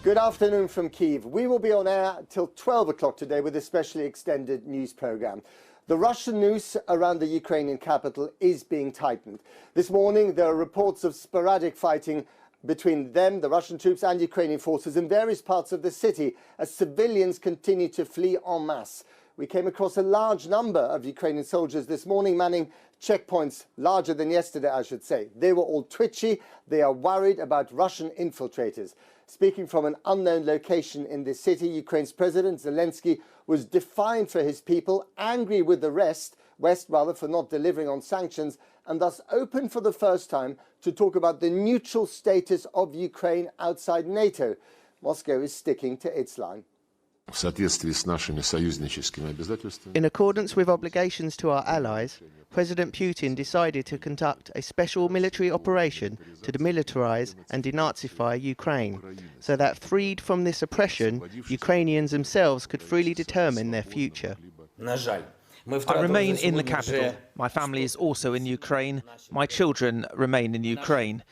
Good afternoon from Kyiv. We will be on air till 12 o'clock today with a specially extended news programme. The Russian noose around the Ukrainian capital is being tightened. This morning there are reports of sporadic fighting between them, the Russian troops, and Ukrainian forces in various parts of the city as civilians continue to flee en masse. We came across a large number of Ukrainian soldiers this morning manning checkpoints, larger than yesterday, I should say. They were all twitchy. They are worried about Russian infiltrators. Speaking from an unknown location in this city, Ukraine's President Zelensky was defiant for his people, angry with the West for not delivering on sanctions, and thus open for the first time to talk about the neutral status of Ukraine outside NATO. Moscow is sticking to its line. In accordance with obligations to our allies, President Putin decided to conduct a special military operation to demilitarize and denazify Ukraine, so that freed from this oppression, Ukrainians themselves could freely determine their future. I remain in the capital. My family is also in Ukraine. My children remain in Ukraine.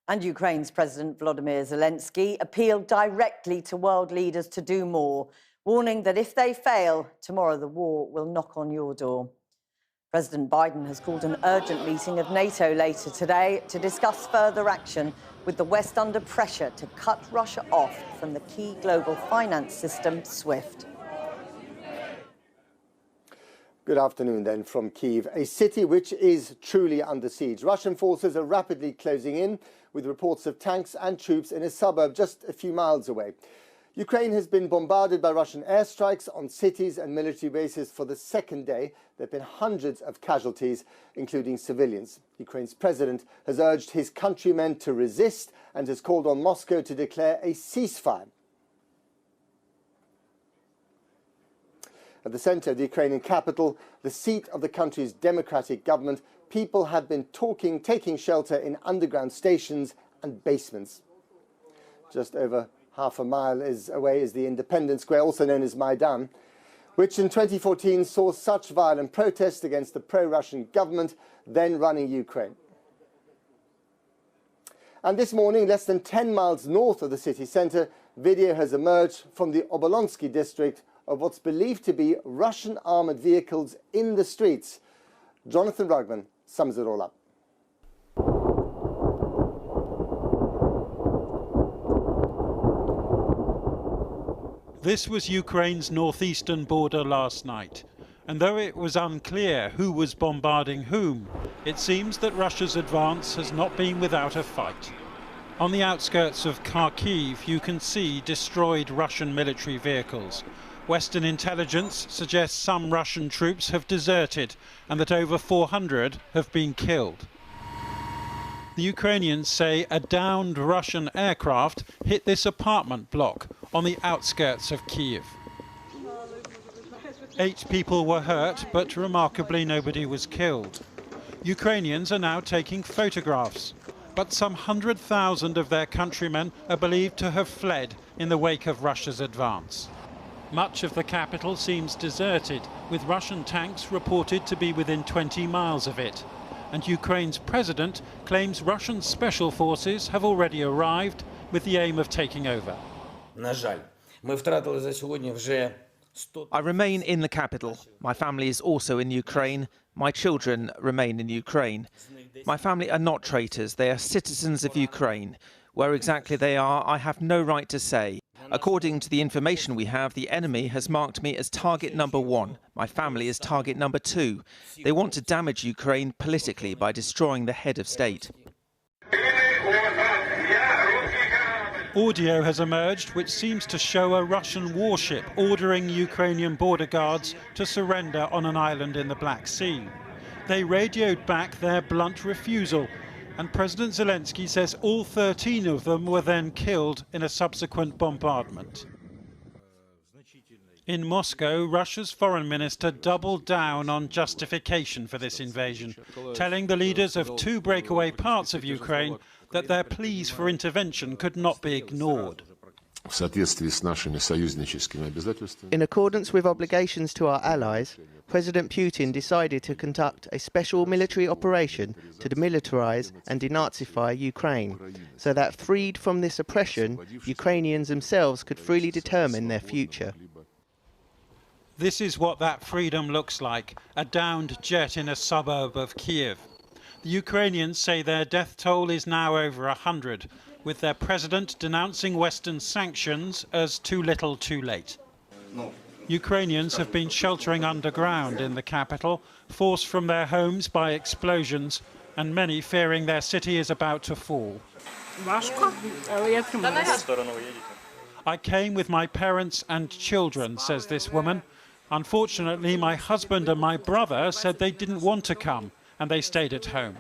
And Ukraine's President Volodymyr Zelensky appealed directly to world leaders to do more, warning that if they fail, tomorrow the war will knock on your door. President Biden has called an urgent meeting of NATO later today to discuss further action, with the West under pressure to cut Russia off from the key global finance system, SWIFT. Good afternoon then from Kyiv, a city which is truly under siege. Russian forces are rapidly closing in, with reports of tanks and troops in a suburb just a few miles away. Ukraine has been bombarded by Russian airstrikes on cities and military bases for the second day. There have been hundreds of casualties, including civilians. Ukraine's president has urged his countrymen to resist and has called on Moscow to declare a ceasefire. At the centre of the Ukrainian capital, the seat of the country's democratic government, people have been taking shelter in underground stations and basements. Just over half a mile away is the Independence Square, also known as Maidan, which in 2014 saw such violent protest against the pro-Russian government then running Ukraine. And this morning, less than 10 miles north of the city centre, video has emerged from the Obolonsky district of what's believed to be Russian armoured vehicles in the streets. Jonathan Rugman sums it all up. This was Ukraine's northeastern border last night, and though it was unclear who was bombarding whom, it seems that Russia's advance has not been without a fight. On the outskirts of Kharkiv, you can see destroyed Russian military vehicles. Western intelligence suggests some Russian troops have deserted and that over 400 have been killed. The Ukrainians say a downed Russian aircraft hit this apartment block on the outskirts of Kyiv. 8 people were hurt, but remarkably nobody was killed. Ukrainians are now taking photographs, but some 100,000 of their countrymen are believed to have fled in the wake of Russia's advance. Much of the capital seems deserted, with Russian tanks reported to be within 20 miles of it. And Ukraine's president claims Russian special forces have already arrived with the aim of taking over. I remain in the capital. My family is also in Ukraine. My children remain in Ukraine. My family are not traitors. They are citizens of Ukraine. Where exactly they are, I have no right to say. According to the information we have, the enemy has marked me as target number 1. My family is target number 2. They want to damage Ukraine politically by destroying the head of state. Audio has emerged which seems to show a Russian warship ordering Ukrainian border guards to surrender on an island in the Black Sea. They radioed back their blunt refusal, and President Zelensky says all 13 of them were then killed in a subsequent bombardment. In Moscow, Russia's foreign minister doubled down on justification for this invasion, telling the leaders of 2 breakaway parts of Ukraine that their pleas for intervention could not be ignored. In accordance with obligations to our allies, President Putin decided to conduct a special military operation to demilitarize and denazify Ukraine, so that freed from this oppression, Ukrainians themselves could freely determine their future. This is what that freedom looks like, a downed jet in a suburb of Kiev. The Ukrainians say their death toll is now over 100, with their president denouncing Western sanctions as too little too late. Ukrainians have been sheltering underground in the capital, forced from their homes by explosions, and many fearing their city is about to fall. I came with my parents and children, says this woman. Unfortunately, my husband and my brother said they didn't want to come, and they stayed at home.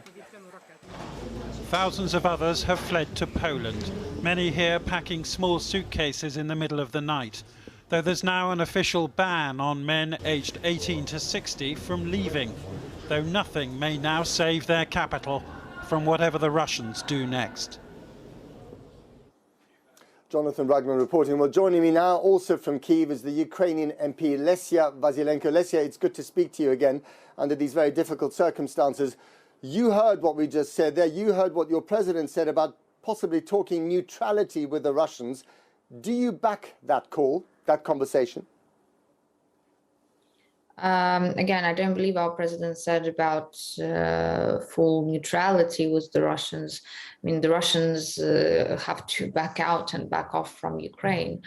Thousands of others have fled to Poland, many here packing small suitcases in the middle of the night, though there's now an official ban on men aged 18 to 60 from leaving, though nothing may now save their capital from whatever the Russians do next. Jonathan Rugman reporting. Well, joining me now also from Kyiv is the Ukrainian MP Lesya Vasilenko. Lesya, it's good to speak to you again under these very difficult circumstances. You heard what we just said there. You heard what your president said about possibly talking neutrality with the Russians. Do you back that call, that conversation? Again, I don't believe our president said about full neutrality with the Russians. I mean, the Russians have to back out and back off from Ukraine.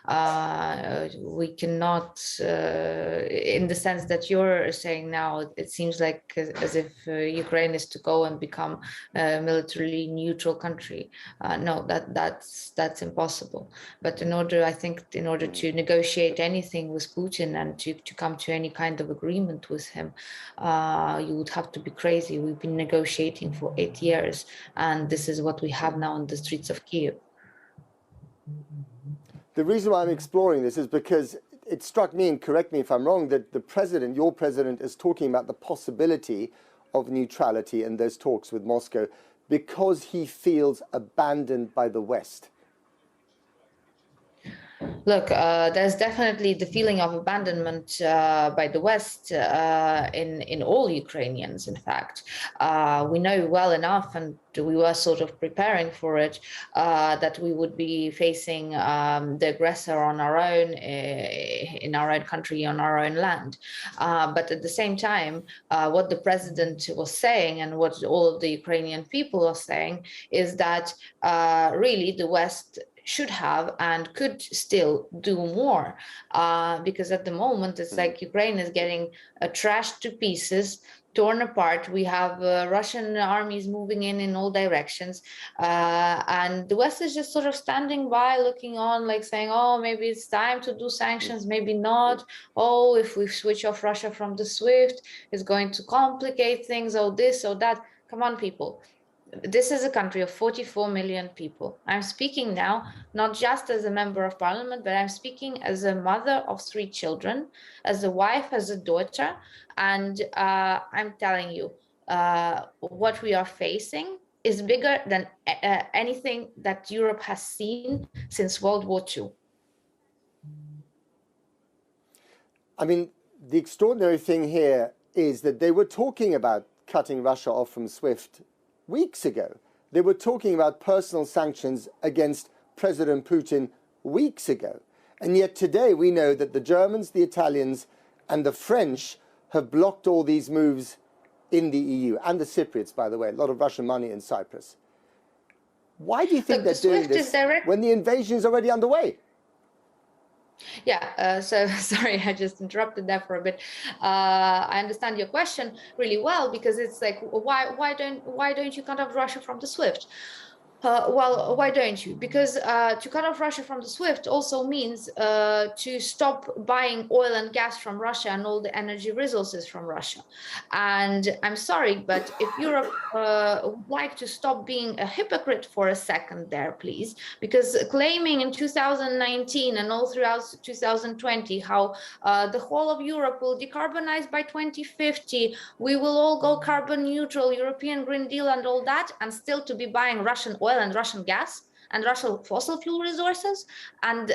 We cannot, in the sense that you're saying now, it seems like as if Ukraine is to go and become a militarily neutral country. No, that's impossible. But I think in order to negotiate anything with Putin and to come to any kind of agreement with him, you would have to be crazy. We've been negotiating for 8 years, and this is what we have now on the streets of Kyiv. The reason why I'm exploring this is because it struck me, and correct me if I'm wrong, that the president, your president, is talking about the possibility of neutrality in those talks with Moscow because he feels abandoned by the West. Look, there's definitely the feeling of abandonment by the West in all Ukrainians, in fact. We know well enough, and we were sort of preparing for it, that we would be facing the aggressor on our own, in our own country, on our own land. But at the same time, what the president was saying and what all of the Ukrainian people are saying is that really the West should have and could still do more, because at the moment it's like Ukraine is getting trashed to pieces, torn apart. We have Russian armies moving in all directions, and the West is just sort of standing by, looking on, like saying, oh, maybe it's time to do sanctions, maybe not. Oh, if we switch off Russia from the SWIFT, it's going to complicate things, oh this, oh that. Come on, people. This is a country of 44 million people. I'm speaking now, not just as a member of parliament, but I'm speaking as a mother of 3 children, as a wife, as a daughter. And I'm telling you, what we are facing is bigger than anything that Europe has seen since World War II. I mean, the extraordinary thing here is that they were talking about cutting Russia off from SWIFT weeks ago. They were talking about personal sanctions against President Putin weeks ago. And yet today we know that the Germans, the Italians and the French have blocked all these moves in the EU, and the Cypriots, by the way, a lot of Russian money in Cyprus. Why do you think they're doing this when the invasion is already underway? Yeah, so sorry, I just interrupted that for a bit. I understand your question really well, because it's like, why don't you cut off Russia from the SWIFT? Well, why don't you? Because to cut off Russia from the SWIFT also means to stop buying oil and gas from Russia and all the energy resources from Russia. And I'm sorry, but if Europe would like to stop being a hypocrite for a second there, please, because claiming in 2019 and all throughout 2020 how the whole of Europe will decarbonize by 2050, we will all go carbon neutral, European Green Deal and all that, and still to be buying Russian oil and Russian gas, and Russian fossil fuel resources, and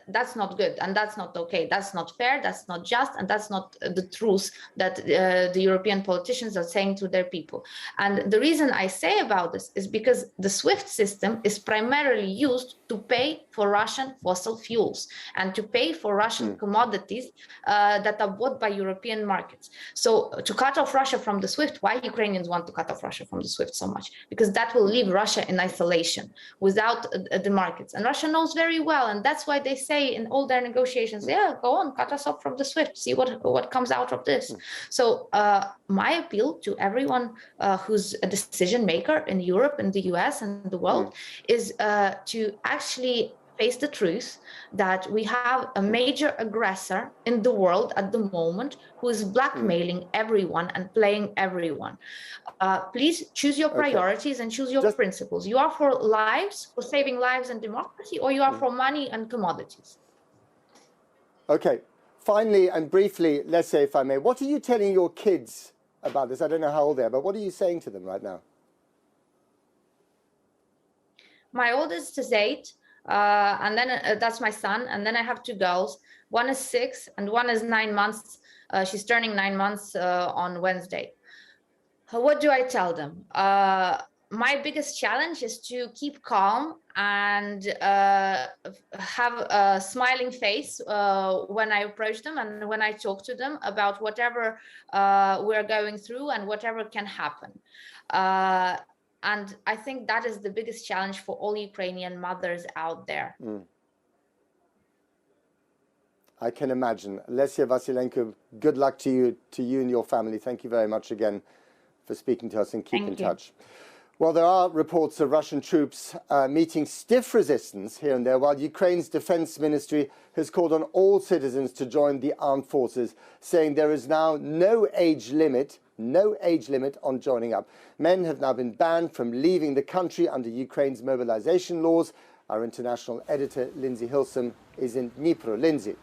that's not good, and that's not okay. That's not fair, that's not just, and that's not the truth that the European politicians are saying to their people. And the reason I say about this is because the SWIFT system is primarily used to pay for Russian fossil fuels and to pay for Russian commodities that are bought by European markets. So to cut off Russia from the SWIFT, why Ukrainians want to cut off Russia from the SWIFT so much? Because that will leave Russia in isolation without the markets. And Russia knows very well, and that's why they say in all their negotiations, yeah, go on, cut us off from the SWIFT, see what comes out of this. So my appeal to everyone who's a decision maker in Europe and the US and the world is to actually face the truth that we have a major aggressor in the world at the moment who is blackmailing everyone and playing everyone. Please choose your priorities and choose your principles. You are for lives, for saving lives and democracy, or you are for money and commodities. Okay, finally and briefly, let's say, if I may, what are you telling your kids about this? I don't know how old they are, but what are you saying to them right now? My oldest is 8. And then that's my son, and then I have 2 girls. One is 6 and one is 9 months. She's turning 9 months on Wednesday. What do I tell them? My biggest challenge is to keep calm and have a smiling face when I approach them and when I talk to them about whatever we're going through and whatever can happen. And I think that is the biggest challenge for all Ukrainian mothers out there. I can imagine. Lesia Vasilenko, good luck to you and your family. Thank you very much again for speaking to us, and keep in touch. Well, there are reports of Russian troops meeting stiff resistance here and there, while Ukraine's defense ministry has called on all citizens to join the armed forces, saying there is now no age limit on joining up. Men have now been banned from leaving the country under Ukraine's mobilization laws. Our international editor, Lindsay Hilsum, is in Dnipro. Lindsay.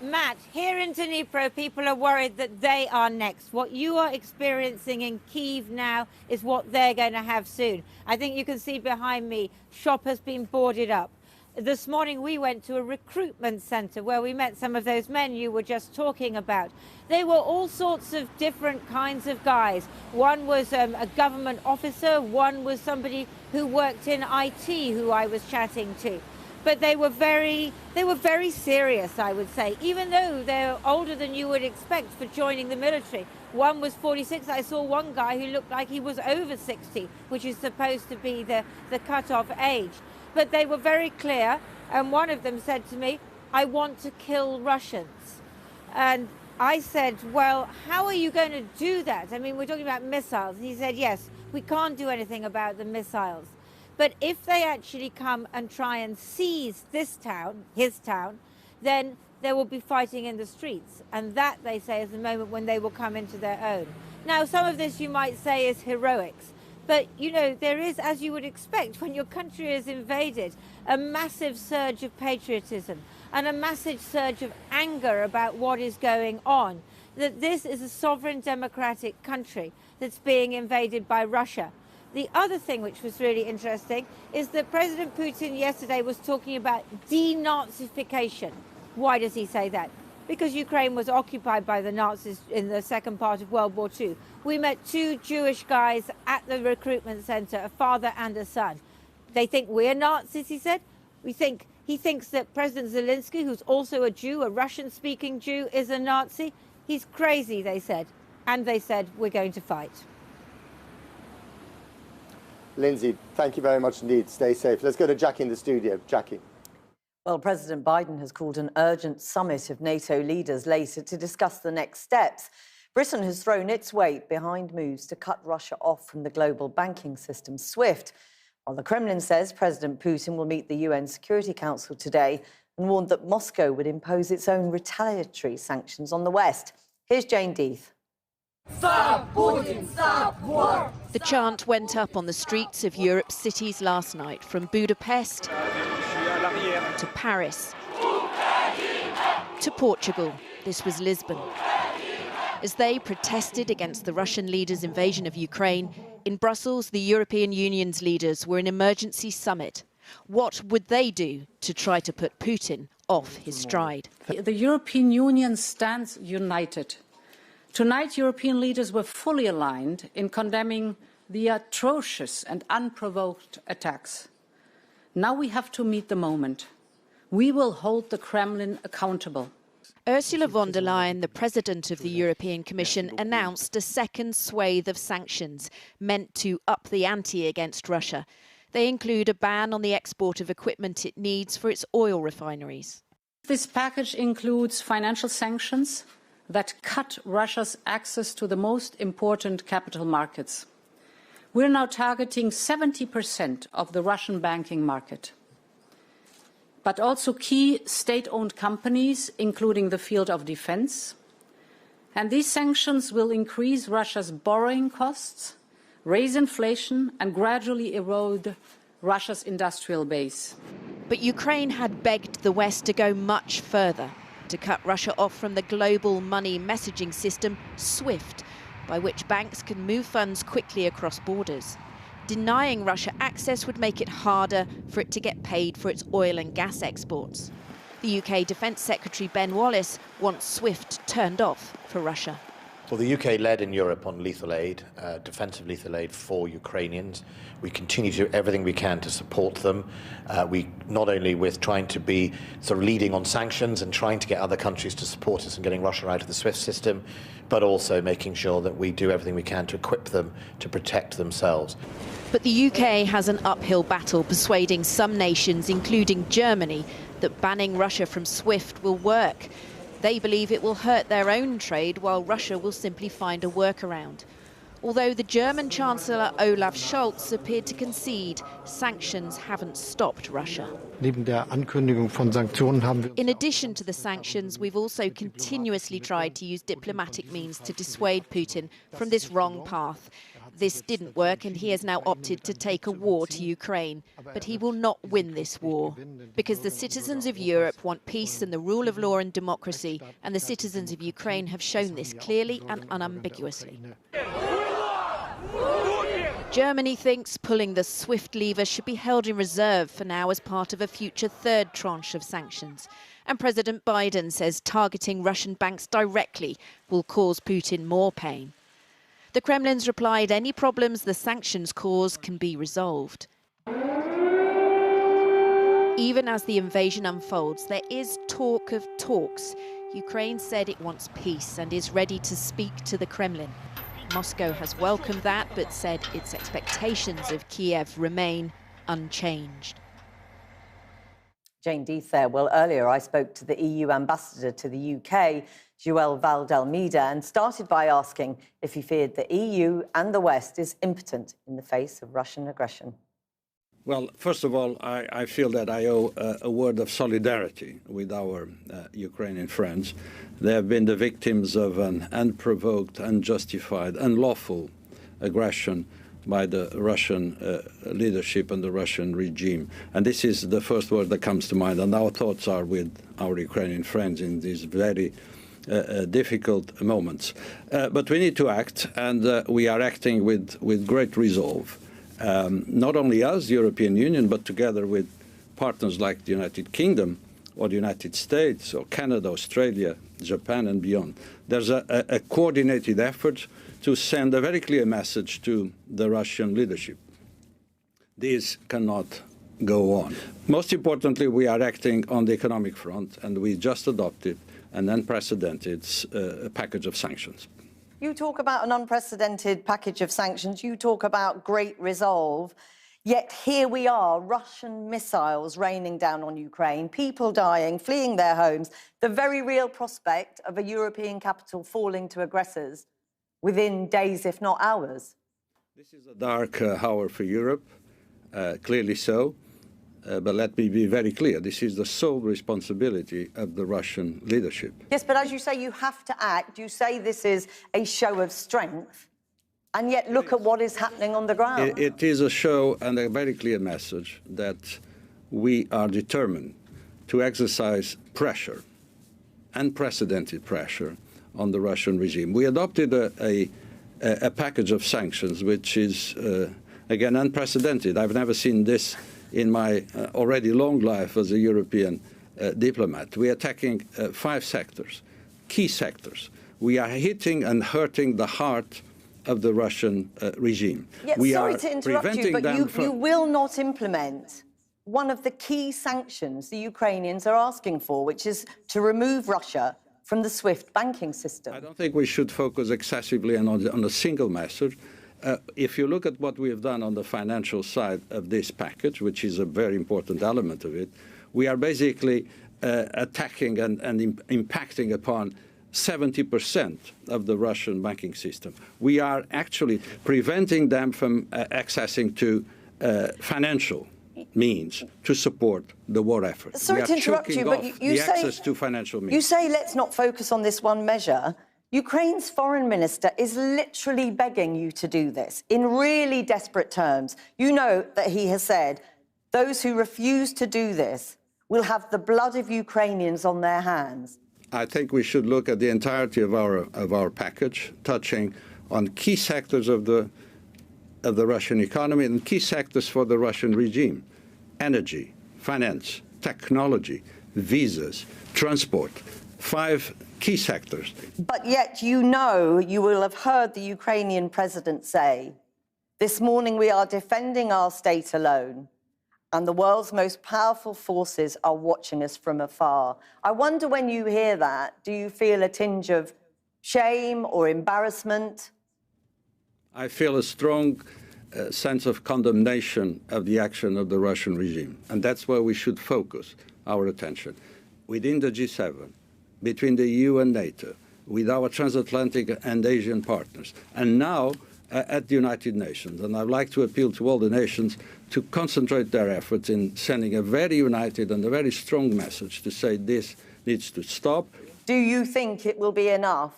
Matt, here in Dnipro, people are worried that they are next. What you are experiencing in Kyiv now is what they're going to have soon. I think you can see behind me, shop has been boarded up. This morning we went to a recruitment centre where we met some of those men you were just talking about. They were all sorts of different kinds of guys. One was a government officer, one was somebody who worked in IT who I was chatting to. But they were very serious, I would say, even though they're older than you would expect for joining the military. One was 46. I saw one guy who looked like he was over 60, which is supposed to be the cut-off age. But they were very clear, and one of them said to me, I want to kill Russians. And I said, well, how are you going to do that? I mean, we're talking about missiles. And he said, yes, we can't do anything about the missiles. But if they actually come and try and seize this town, his town, then there will be fighting in the streets. And that, they say, is the moment when they will come into their own. Now, some of this you might say is heroics. But, you know, there is, as you would expect, when your country is invaded, a massive surge of patriotism and a massive surge of anger about what is going on. That this is a sovereign democratic country that's being invaded by Russia. The other thing which was really interesting is that President Putin yesterday was talking about denazification. Why does he say that? Because Ukraine was occupied by the Nazis in the second part of World War II. We met 2 Jewish guys at the recruitment center, a father and a son. They think we're Nazis, he said. He thinks that President Zelensky, who's also a Jew, a Russian-speaking Jew, is a Nazi. He's crazy, they said. And they said, we're going to fight. Lindsay, thank you very much indeed. Stay safe. Let's go to Jackie in the studio. Jackie. Well, President Biden has called an urgent summit of NATO leaders later to discuss the next steps. Britain has thrown its weight behind moves to cut Russia off from the global banking system SWIFT, while the Kremlin says President Putin will meet the UN Security Council today and warned that Moscow would impose its own retaliatory sanctions on the West. Here's Jane Deeth. Stop Putin! Stop war! The chant went up on the streets of Europe's cities last night, from Budapest to Paris to Portugal. This was Lisbon. As they protested against the Russian leader's invasion of Ukraine, In Brussels, the European Union's leaders were in emergency summit. What would they do to try to put Putin off his stride? The European Union stands united. Tonight, European leaders were fully aligned in condemning the atrocious and unprovoked attacks. Now we have to meet the moment. We will hold the Kremlin accountable. Ursula von der Leyen, the president of the European Commission, announced a second swathe of sanctions meant to up the ante against Russia. They include a ban on the export of equipment it needs for its oil refineries. This package includes financial sanctions that cut Russia's access to the most important capital markets. We're now targeting 70% of the Russian banking market, but also key state-owned companies, including the field of defense. And these sanctions will increase Russia's borrowing costs, raise inflation, and gradually erode Russia's industrial base. But Ukraine had begged the West to go much further, to cut Russia off from the global money messaging system SWIFT, by which banks can move funds quickly across borders. Denying Russia access would make it harder for it to get paid for its oil and gas exports. The UK Defence Secretary Ben Wallace wants SWIFT turned off for Russia. Well, the UK led in Europe on lethal aid, defensive lethal aid for Ukrainians. We continue to do everything we can to support them. We not only with trying to be sort of leading on sanctions and trying to get other countries to support us in getting Russia out of the SWIFT system, but also making sure that we do everything we can to equip them to protect themselves. But the UK has an uphill battle persuading some nations, including Germany, that banning Russia from SWIFT will work. They believe it will hurt their own trade, while Russia will simply find a workaround. Although the German Chancellor Olaf Scholz appeared to concede, sanctions haven't stopped Russia. In addition to the sanctions, we've also continuously tried to use diplomatic means to dissuade Putin from this wrong path. This didn't work, and he has now opted to take a war to Ukraine. But he will not win this war, because the citizens of Europe want peace and the rule of law and democracy, and the citizens of Ukraine have shown this clearly and unambiguously. Germany thinks pulling the SWIFT lever should be held in reserve for now as part of a future third tranche of sanctions. And President Biden says targeting Russian banks directly will cause Putin more pain. The Kremlin's replied any problems the sanctions cause can be resolved. Even as the invasion unfolds, there is talk of talks. Ukraine said it wants peace and is ready to speak to the Kremlin. Moscow has welcomed that, but said its expectations of Kiev remain unchanged. Jane Deith there. Well, earlier I spoke to the EU ambassador to the UK, Joël Valdalmeida, and started by asking if he feared the EU and the West is impotent in the face of Russian aggression. Well, first of all, I feel that I owe a word of solidarity with our Ukrainian friends. They have been the victims of an unprovoked, unjustified, unlawful aggression by the Russian leadership and the Russian regime. And this is the first word that comes to mind. And our thoughts are with our Ukrainian friends in these very difficult moments. But we need to act, and we are acting with great resolve. Not only us, the European Union, but together with partners like the United Kingdom or the United States or Canada, Australia, Japan and beyond. There's a coordinated effort to send a very clear message to the Russian leadership. This cannot go on. Most importantly, we are acting on the economic front, and we just adopted an unprecedented package of sanctions. You talk about an unprecedented package of sanctions. You talk about great resolve. Yet here we are, Russian missiles raining down on Ukraine, people dying, fleeing their homes, the very real prospect of a European capital falling to aggressors within days, if not hours. This is a dark hour for Europe, clearly so. But let me be very clear, this is the sole responsibility of the Russian leadership. Yes, but as you say, you have to act. You say this is a show of strength, and yet look at what is happening on the ground. It is a show and a very clear message that we are determined to exercise pressure, unprecedented pressure, on the Russian regime. We adopted a a package of sanctions which is, again, unprecedented. I've never seen this in my already long life as a European diplomat. We are attacking 5 sectors, key sectors. We are hitting and hurting the heart of the Russian regime. Yeah, we sorry are to interrupt you, but you will not implement one of the key sanctions the Ukrainians are asking for, which is to remove Russia from the SWIFT banking system. I don't think we should focus excessively on a single message. If you look at what we have done on the financial side of this package, which is a very important element of it, we are basically attacking and impacting upon 70% of the Russian banking system. We are actually preventing them from accessing to financial means to support the war effort. Sorry to interrupt you, but you say access to financial means. You say let's not focus on this one measure. Ukraine's foreign minister is literally begging you to do this in really desperate terms. You know that he has said those who refuse to do this will have the blood of Ukrainians on their hands. I think we should look at the entirety of our package, touching on key sectors of the Russian economy and key sectors for the Russian regime: energy, finance, technology, visas, transport. 5 key sectors. But yet you know, you will have heard the Ukrainian president say, this morning we are defending our state alone, and the world's most powerful forces are watching us from afar. I wonder, when you hear that, do you feel a tinge of shame or embarrassment? I feel a strong sense of condemnation of the action of the Russian regime, and that's where we should focus our attention. Within the G7, between the EU and NATO, with our transatlantic and Asian partners, and now at the United Nations. And I'd like to appeal to all the nations to concentrate their efforts in sending a very united and a very strong message to say this needs to stop. Do you think it will be enough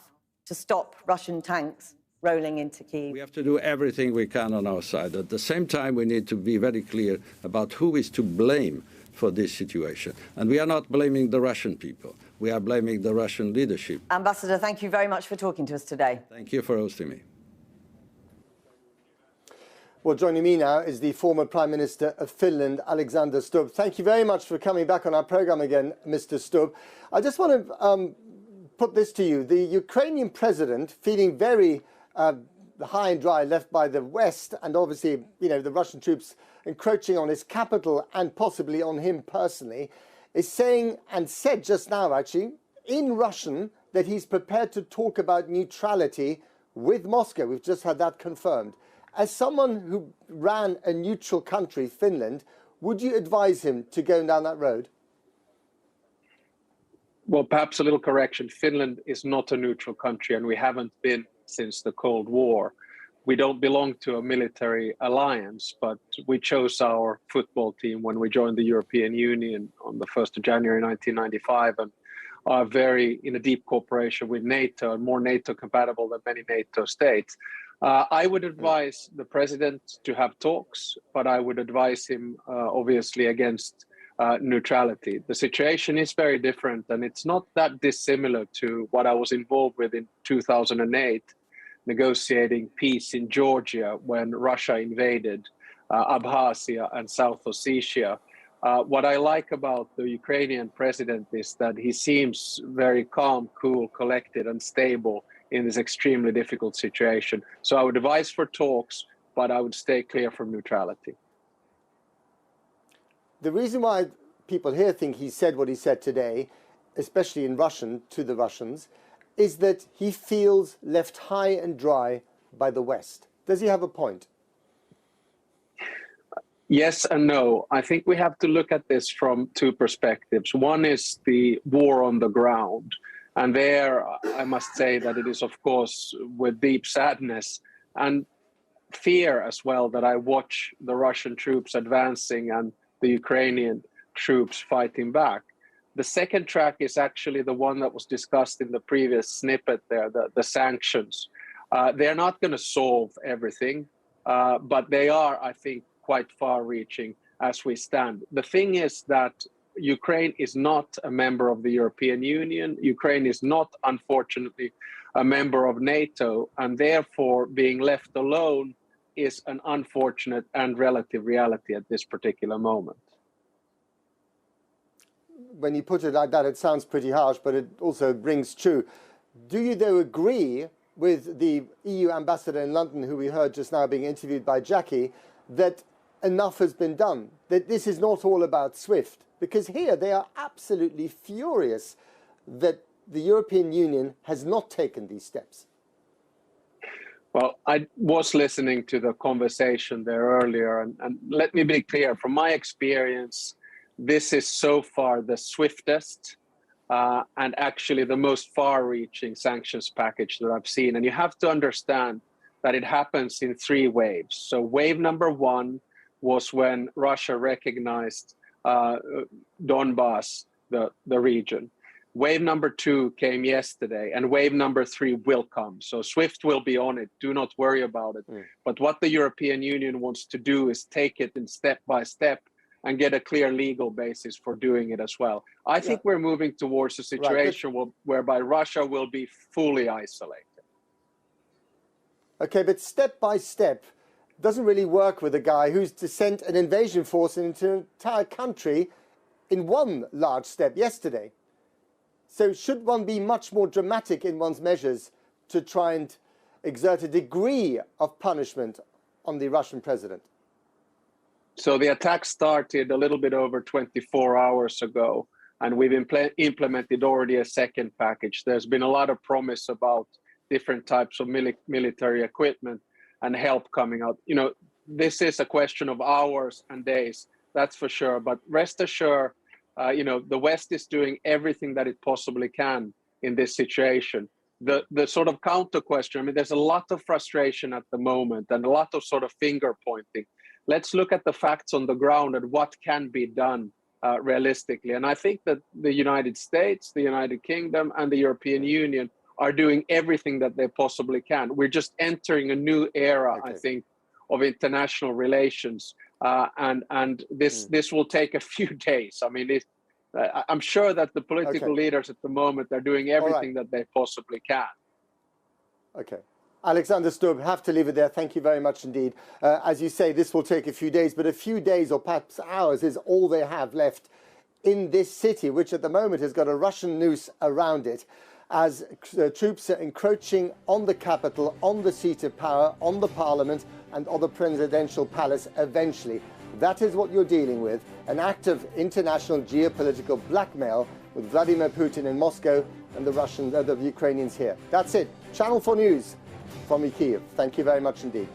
to stop Russian tanks rolling into Kyiv? We have to do everything we can on our side. At the same time, we need to be very clear about who is to blame for this situation. And we are not blaming the Russian people. We are blaming the Russian leadership. Ambassador, thank you very much for talking to us today. Thank you for hosting me. Well, joining me now is the former Prime Minister of Finland, Alexander Stubb. Thank you very much for coming back on our programme again, Mr. Stubb. I just want to put this to you. The Ukrainian president, feeling very high and dry, left by the West, and obviously, you know, the Russian troops encroaching on his capital and possibly on him personally, is saying, and said just now actually, in Russian, that he's prepared to talk about neutrality with Moscow. We've just had that confirmed. As someone who ran a neutral country, Finland, would you advise him to go down that road? Well, perhaps a little correction. Finland is not a neutral country, and we haven't been since the Cold War. We don't belong to a military alliance, but we chose our football team when we joined the European Union on the 1st of January 1995, and are very in a deep cooperation with NATO, and more NATO compatible than many NATO states. I would advise the president to have talks, but I would advise him obviously against neutrality. The situation is very different, and it's not that dissimilar to what I was involved with in 2008, negotiating peace in Georgia when Russia invaded Abkhazia and South Ossetia. What I like about the Ukrainian president is that he seems very calm, cool, collected, and stable in this extremely difficult situation. So I would advise for talks, but I would stay clear from neutrality. The reason why people here think he said what he said today, especially in Russian to the Russians, is that he feels left high and dry by the West. Does he have a point? Yes and no. I think we have to look at this from 2 perspectives. One is the war on the ground. And there, I must say that it is, of course, with deep sadness and fear as well that I watch the Russian troops advancing and the Ukrainian troops fighting back. The second track is actually the one that was discussed in the previous snippet there, the sanctions. They're not going to solve everything, but they are, I think, quite far-reaching as we stand. The thing is that Ukraine is not a member of the European Union. Ukraine is not, unfortunately, a member of NATO, and therefore being left alone is an unfortunate and relative reality at this particular moment. When you put it like that, it sounds pretty harsh, but it also rings true. Do you, though, agree with the EU ambassador in London, who we heard just now being interviewed by Jackie, that enough has been done, that this is not all about SWIFT? Because here they are absolutely furious that the European Union has not taken these steps. Well, I was listening to the conversation there earlier, and let me be clear, from my experience, this is so far the swiftest and actually the most far-reaching sanctions package that I've seen. And you have to understand that it happens in 3 waves. So wave number 1 was when Russia recognized Donbass, the region. Wave number 2 came yesterday, and wave number 3 will come. So SWIFT will be on it. Do not worry about it. But what the European Union wants to do is take it in step by step and get a clear legal basis for doing it as well. I think we're moving towards a situation whereby Russia will be fully isolated. Okay, but step by step doesn't really work with a guy who's sent an invasion force into an entire country in one large step yesterday. So should one be much more dramatic in one's measures to try and exert a degree of punishment on the Russian president? So the attack started a little bit over 24 hours ago, and we've implemented already a second package. There's been a lot of promise about different types of military equipment and help coming out. You know, this is a question of hours and days, that's for sure. But rest assured, you know, the West is doing everything that it possibly can in this situation. The sort of counter question, I mean, there's a lot of frustration at the moment and a lot of sort of finger pointing. Let's look at the facts on the ground and what can be done realistically. And I think that the United States, the United Kingdom, and the European Union are doing everything that they possibly can. We're just entering a new era, I think, of international relations. And this will take a few days. I mean, I'm sure that the political leaders at the moment are doing everything that they possibly can. Okay. Alexander Stubb, have to leave it there. Thank you very much indeed. As you say, this will take a few days, but a few days or perhaps hours is all they have left in this city, which at the moment has got a Russian noose around it, as troops are encroaching on the capital, on the seat of power, on the parliament, and on the presidential palace eventually. That is what you're dealing with, an act of international geopolitical blackmail with Vladimir Putin in Moscow and the Ukrainians here. That's it. Channel 4 News from Kyiv. Thank you very much indeed.